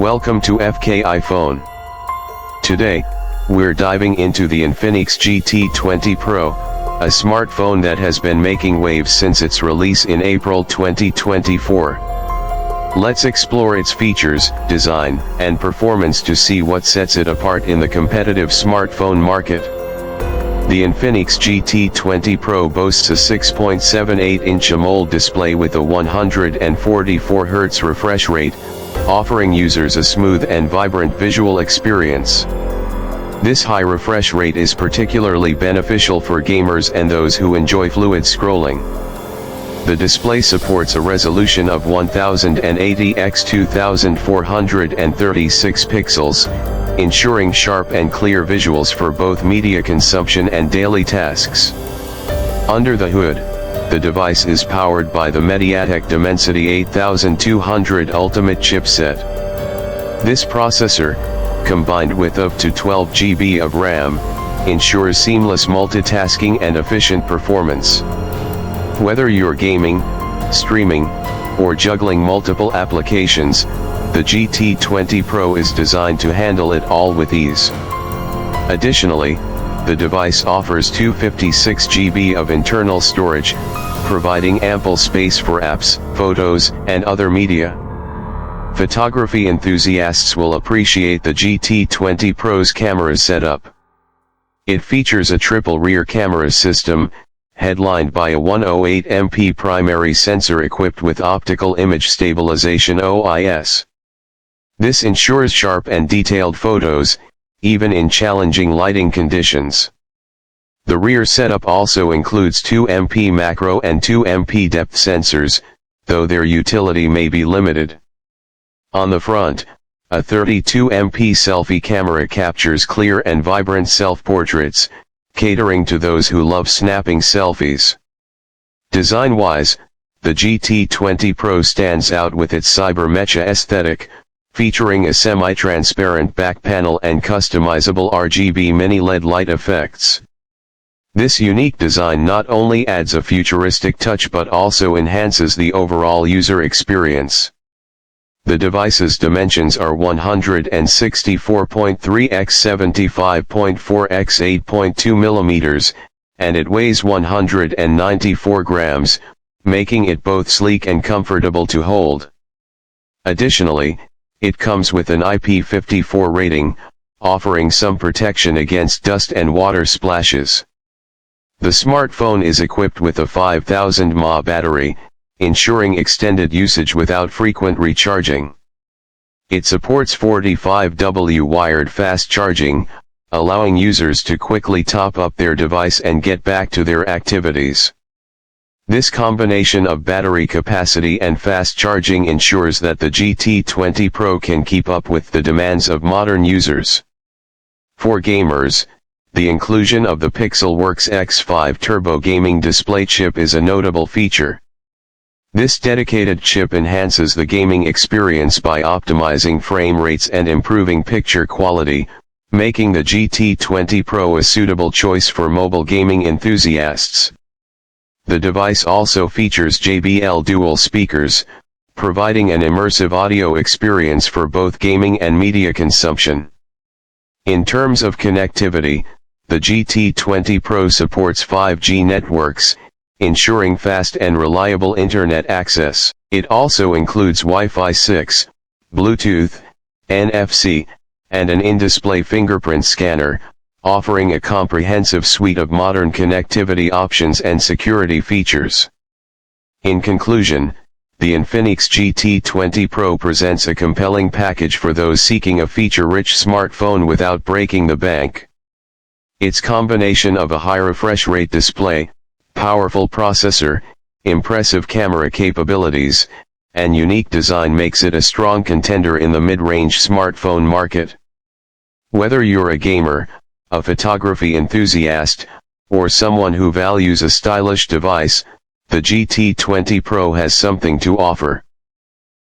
Welcome to FK iPhone. Today, we're diving into the Infinix GT 20 Pro, a smartphone that has been making waves since its release in April 2024. Let's explore its features, design, and performance to see what sets it apart in the competitive smartphone market. The Infinix GT 20 Pro boasts a 6.78-inch AMOLED display with a 144Hz refresh rate, offering users a smooth and vibrant visual experience. This high refresh rate is particularly beneficial for gamers and those who enjoy fluid scrolling. The display supports a resolution of 1080 x 2436 pixels, ensuring sharp and clear visuals for both media consumption and daily tasks. Under the hood, the device is powered by the MediaTek Dimensity 8200 Ultimate chipset. This processor, combined with up to 12 GB of RAM, ensures seamless multitasking and efficient performance. Whether you're gaming, streaming, or juggling multiple applications, the GT 20 Pro is designed to handle it all with ease. Additionally, the device offers 256 GB of internal storage, providing ample space for apps, photos, and other media. Photography enthusiasts will appreciate the GT 20 Pro's camera setup. It features a triple rear camera system, headlined by a 108MP primary sensor equipped with optical image stabilization (OIS). This ensures sharp and detailed photos, even in challenging lighting conditions. The rear setup also includes 2MP macro and 2MP depth sensors, though their utility may be limited. On the front, a 32MP selfie camera captures clear and vibrant self-portraits, catering to those who love snapping selfies. Design-wise, the GT 20 Pro stands out with its cyber mecha aesthetic, featuring a semi-transparent back panel and customizable RGB mini LED light effects. This unique design not only adds a futuristic touch but also enhances the overall user experience. The device's dimensions are 164.3 x 75.4 x 8.2 mm, and it weighs 194 grams, making it both sleek and comfortable to hold. Additionally, it comes with an IP54 rating, offering some protection against dust and water splashes. The smartphone is equipped with a 5000 mAh battery, ensuring extended usage without frequent recharging. It supports 45W wired fast charging, allowing users to quickly top up their device and get back to their activities. This combination of battery capacity and fast charging ensures that the GT 20 Pro can keep up with the demands of modern users. For gamers, the inclusion of the Pixelworks X5 Turbo gaming display chip is a notable feature. This dedicated chip enhances the gaming experience by optimizing frame rates and improving picture quality, making the GT 20 Pro a suitable choice for mobile gaming enthusiasts. The device also features JBL dual speakers, providing an immersive audio experience for both gaming and media consumption. In terms of connectivity, the GT 20 Pro supports 5G networks, ensuring fast and reliable internet access. It also includes Wi-Fi 6, Bluetooth, NFC, and an in-display fingerprint scanner, offering a comprehensive suite of modern connectivity options and security features. In conclusion, the Infinix GT 20 Pro presents a compelling package for those seeking a feature-rich smartphone without breaking the bank. Its combination of a high refresh rate display, powerful processor, impressive camera capabilities, and unique design makes it a strong contender in the mid-range smartphone market. Whether you're a gamer, a photography enthusiast, or someone who values a stylish device, the GT 20 Pro has something to offer.